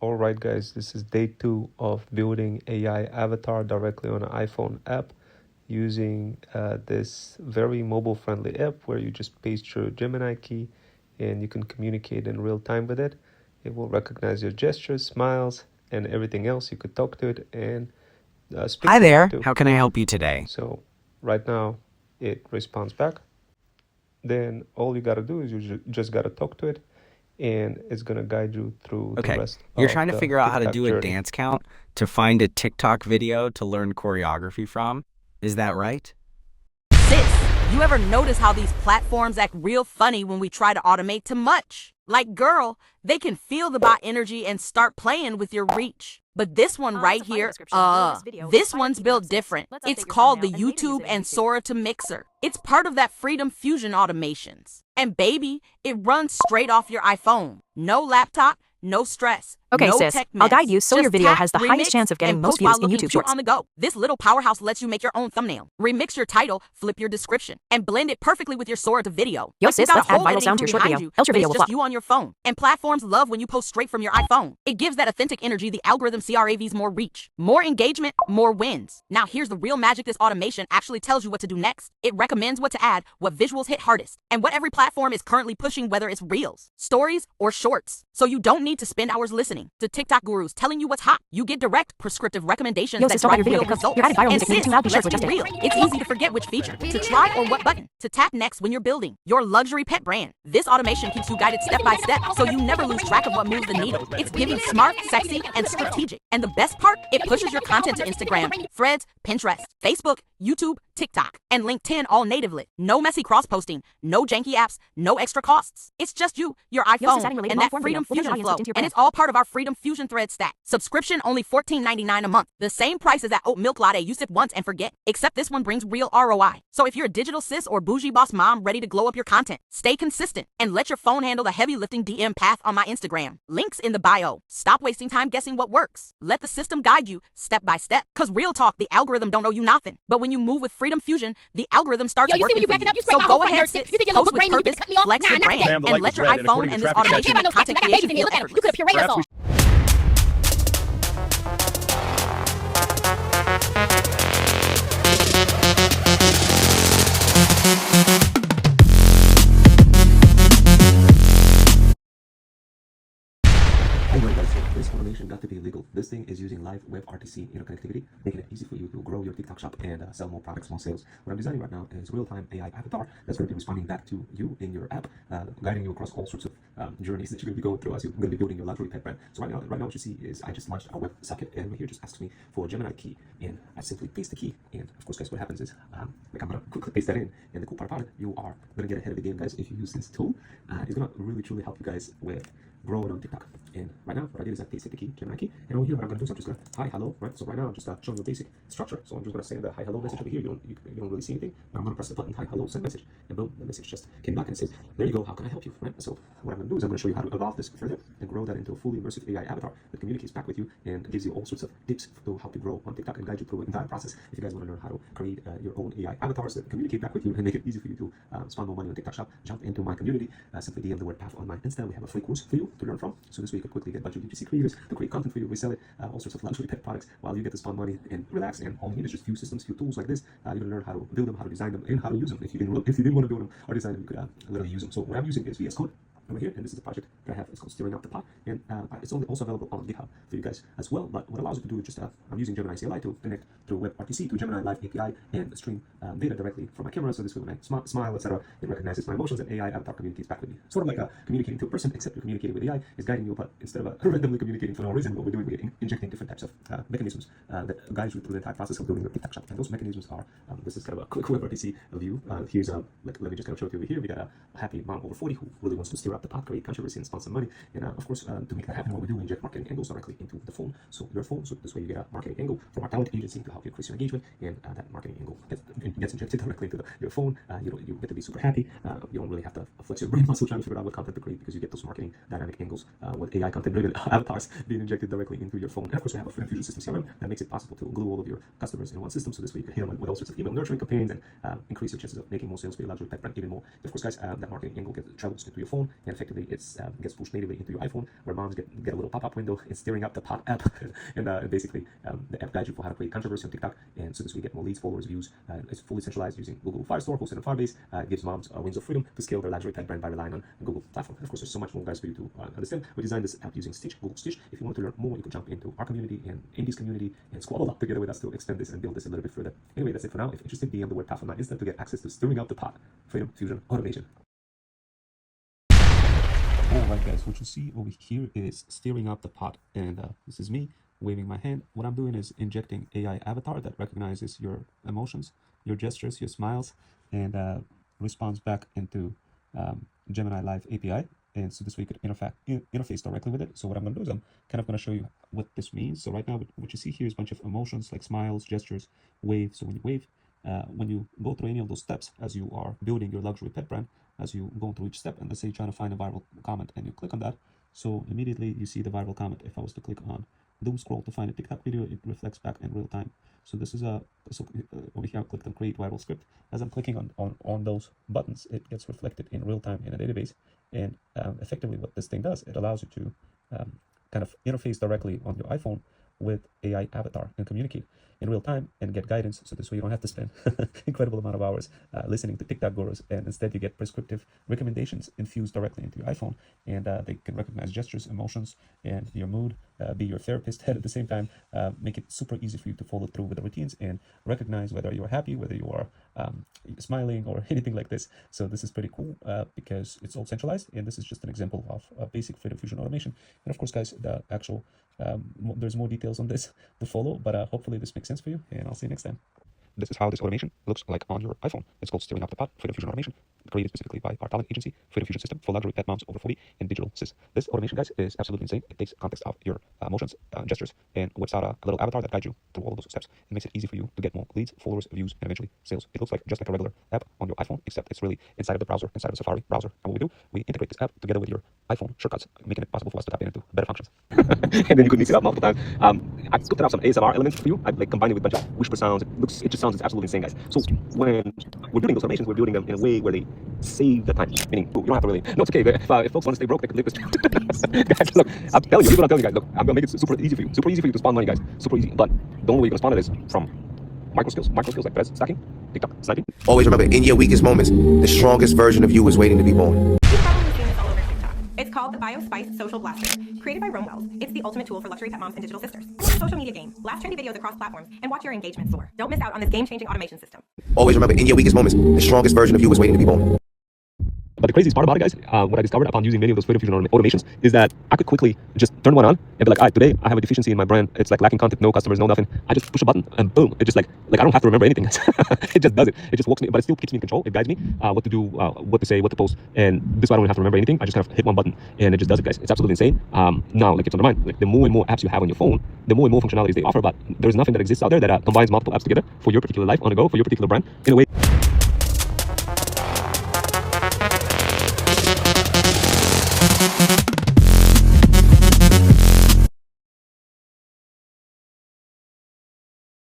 All right, guys, this is day 2 of building AI avatar directly on an iPhone app using this very mobile-friendly app where you just paste your Gemini key and you can communicate in real time with it. It will recognize your gestures, smiles, and everything else. You could talk to it and speak Hi to it there, too. how can I help you today? So right now it responds back. Then all you gotta do is you just gotta talk to it, and it's gonna guide you through the Okay, rest you're of trying to the figure out how to TikTok do a journey. dance count to find a TikTok video to learn choreography from? Is that right? Sis, you ever notice how these platforms act real funny when we try to automate too much? Like, girl, they can feel the bot energy and start playing with your reach. But this one right here, this one's built different. It's called the YouTube and Sora to Mixer. It's part of that Freedom Fusion automations. And baby, it runs straight off your iPhone. No laptop, no stress. Okay, no sis, tech I'll mess. guide you so your Just video tap, has the remix, highest chance of getting and most post views while in looking YouTube cute Shorts. on the go. This little powerhouse lets you make your own thumbnail, remix your title, flip your description, and blend it perfectly with your Sora to video. Yo, Like, sis, you got let's a add whole viral editing sound to your short behind video, you, else your but video it's will just flop. you on your phone. And platforms love when you post straight from your iPhone. It gives that authentic energy. The algorithm CRAVs more reach, more engagement, more wins. Now here's the real magic. This automation actually tells you what to do next. It recommends what to add, what visuals hit hardest, and what every platform is currently pushing, whether it's Reels, Stories, or Shorts. So you don't need to spend hours listening to TikTok gurus telling you what's hot. You get direct prescriptive recommendations Yo, that sis, don't let drive your video real get results. your added viral And music may be sis, too loud, be sure let's to be adjust real. it. It's easy to forget which feature to try or what button to tap next when you're building your luxury pet brand. This automation keeps you guided step by step, so you never lose track of what moves the needle. It's giving smart, sexy, and strategic. And the best part, it pushes your content to Instagram, Threads, Pinterest, Facebook, YouTube, TikTok, and LinkedIn all natively. No messy cross-posting, no janky apps, no extra costs. It's just you, your Yo, sis, iPhone, adding related and that long-form Freedom video. We'll turn Fusion your flow. audience into your And brand. it's all part of our Freedom Fusion Thread stack. Subscription only $14.99 a month. The same price as that oat milk latte you sip once and forget. Except this one brings real ROI. So if you're a digital sis or bougie boss mom ready to glow up your content, stay consistent and let your phone handle the heavy lifting DM path on my Instagram. Links in the bio. Stop wasting time guessing what works. Let the system guide you step by step. Cause real talk, the algorithm don't owe you nothing. But when you move with Freedom Fusion, the algorithm starts Yo, you see working when you for backing you. up, you So scrape my go whole ahead, front sis, yard. You think your little post book with brain and you purpose, can cut me off? flex Nah, your not brand, today. Ma'am, the and light let was your red, and iPhone according to and this traffic I check, automation can't no content text, I got creation babies in here. feel Look at him. You could have effortless. pureed us all. Alright guys, so this automation got to be illegal. This thing is using live WebRTC interconnectivity, making it easy for you to grow your TikTok shop and sell more products, more sales. What I'm designing right now is real-time AI avatar that's going to be responding back to you in your app, guiding you across all sorts of journeys that you're going to be going through as you're going to be building your luxury pet brand. So right now what you see is I just launched our WebSocket, and right here just asks me for a Gemini key, and I simply paste the key. And of course, guys, what happens is like I'm going to quickly paste that in, and the cool part about it, you are going to get ahead of the game, guys, if you use this tool. It's going to really truly help you guys with growing on TikTok. And right now, what I did is I pasted the key, Gemini key, and over here, what I'm going to do is I'm just going to hi, hello, right? So right now, I'm just showing you a basic structure. So I'm just going to send the hi, hello message over here. You don't really see anything, but I'm going to press the button, hi, hello, send message, and boom, the message just came back and it says, there you go, how can I help you, right? So what I'm going to do is I'm going to show you how to evolve this further and grow that into a fully immersive AI avatar that communicates back with you and gives you all sorts of tips to help you grow on TikTok and guide you through the entire process. If you guys want to learn how to create your own AI avatars that communicate back with you and make it easy for you to spend more money on TikTok shop, jump into my community, simply DM the word path on my Insta. We have a free course for you to learn from. So this way you can quickly get a bunch of UGC creators to create content for you, resell it, all sorts of luxury pet products while you get to spend money and relax. And all you need is just a few systems, few tools like this. You're gonna learn how to build them, how to design them, and how to use them. If you didn't want to build them or design them, you could literally use them. So what I'm using is VS Code over here, and this is a project that I have. It's called Steering Out the Pot, and it's also available on GitHub for you guys as well. But what allows you to do is just I'm using Gemini CLI to connect through WebRTC to Gemini Live API and stream data directly from my camera. So this way, when I smile, etc., it recognizes my emotions, and AI avatar communicates back with me. Sort of like communicating to a person, except you're communicating with AI, is guiding you, but instead of randomly communicating for no reason, what we're doing, we're injecting different types of mechanisms that guide you through the entire process of building your TikTok shop. And those mechanisms are this is kind of a quick WebRTC view. Here's let me just kind of show it to you over here. We got a happy mom over 40 who really wants to steer up the pot, create controversy, and spend some money. And of course, to make that happen, what we do, we inject marketing angles directly into the phone. So your phone, so this way you get a marketing angle from our talent agency to help you increase your engagement, and that marketing angle gets injected directly into your phone. You get to be super happy. You don't really have to flex your brain muscle trying to figure out what content to create, because you get those marketing dynamic angles with AI content-driven avatars being injected directly into your phone. And of course, we have a Freedom Fusion system CRM that makes it possible to glue all of your customers in one system. So this way you can hit them with all sorts of email nurturing campaigns and increase your chances of making more sales for your luxury pet brand even more. Of course, guys, that marketing angle travels into your phone, and effectively it's gets pushed natively into your iPhone, where moms get a little pop-up window and steering up the Pot app, and basically the app guides you for how to create controversy on TikTok, and so this way you get more leads, followers, views. It's fully centralized using Google Firestore, hosted on Firebase. It gives moms wings of freedom to scale their luxury pet brand by relying on the Google platform. And of course, there's so much more, guys, for you to understand. We designed this app using Stitch, Google Stitch. If you want to learn more, you can jump into our community and Indy's community and squabble up together with us to extend this and build this a little bit further. Anyway, that's it for now. If interested, DM the word Pat on my Insta to get access to stirring up the pot, Freedom Fusion Automation. Alright guys, what you see over here is stirring up the pot, and this is me waving my hand. What I'm doing is injecting AI avatar that recognizes your emotions, your gestures, your smiles, and responds back into Gemini Live API. And so this way you could interface directly with it. So what I'm going to do is I'm kind of going to show you what this means. So right now, what you see here is a bunch of emotions like smiles, gestures, wave. So when you wave, when you go through any of those steps as you are building your luxury pet brand, as you go through each step, and let's say you're trying to find a viral comment and you click on that, so immediately you see the viral comment. If I was to click on doom scroll to find a TikTok video, it reflects back in real time. So this is over here I clicked on create viral script. As I'm clicking on those buttons, it gets reflected in real time in a database. And effectively what this thing does, it allows you to kind of interface directly on your iPhone with AI avatar and communicate in real time and get guidance. So this way you don't have to spend incredible amount of hours listening to TikTok gurus, and instead you get prescriptive recommendations infused directly into your iPhone, and they can recognize gestures, emotions, and your mood, be your therapist, and at the same time make it super easy for you to follow through with the routines and recognize whether you're happy, whether you are smiling or anything like this. So this is pretty cool because it's all centralized, and this is just an example of basic Freedom Fusion automation. And of course, guys, the actual there's more details on this to follow, but hopefully this makes sense for you, and I'll see you next time. This is how this automation looks like on your iPhone. It's called Stirring Up the Pot, Freedom Fusion Automation, created specifically by our talent agency, Freedom Fusion System, for luxury pet moms over 40 and digital sis. This automation, guys, is absolutely insane. It takes context of your emotions, gestures, and whips out a little avatar that guides you through all of those steps. It makes it easy for you to get more leads, followers, views, and eventually sales. It looks like just like a regular app on your iPhone, except it's really inside of the browser, inside of the Safari browser. And what we do, we integrate this app together with your iPhone shortcuts, making it possible for us to tap into better functions. And then you can mix it up multiple times. I scripted out some ASMR elements for you. I combined it with a bunch of whisper sounds. It just sounds absolutely insane, guys. So when we're building those automations, we're building them in a way where they save the time. Meaning, you don't have to really. No, it's okay. If folks want to stay broke, they can live this. Guys, look, I'm telling you, here's what I'm telling you guys. Look, I'm gonna make it super easy for you. Super easy for you to spawn money, guys. Super easy. But the only way you're gonna spawn it is from micro skills like Perez stacking, TikTok sniping. Always remember, in your weakest moments, the strongest version of you is waiting to be born. You've probably seen this all over TikTok. It's called the BioSpice Social Blaster. Created by Rome Wells, it's the ultimate tool for luxury pet moms and digital sisters. It's a social media game. Blast trendy videos across platforms and watch your engagement soar. Don't miss out on this game-changing automation system. Always remember, in your weakest moments, the strongest version of you is waiting to be born. But the craziest part about it, guys, what I discovered upon using many of those Freedom Fusion automations is that I could quickly just turn one on and be like, all right, today I have a deficiency in my brand. It's like lacking content, no customers, no nothing. I just push a button and boom, it just like I don't have to remember anything. It just does it. It just walks me, but it still keeps me in control. It guides me what to do, what to say, what to post. And this way I don't have to remember anything. I just kind of hit one button and it just does it, guys. It's absolutely insane. Now, like it's on the mind, like the more and more apps you have on your phone, the more and more functionalities they offer, but there's nothing that exists out there that combines multiple apps together for your particular life on the go, for your particular brand in a way.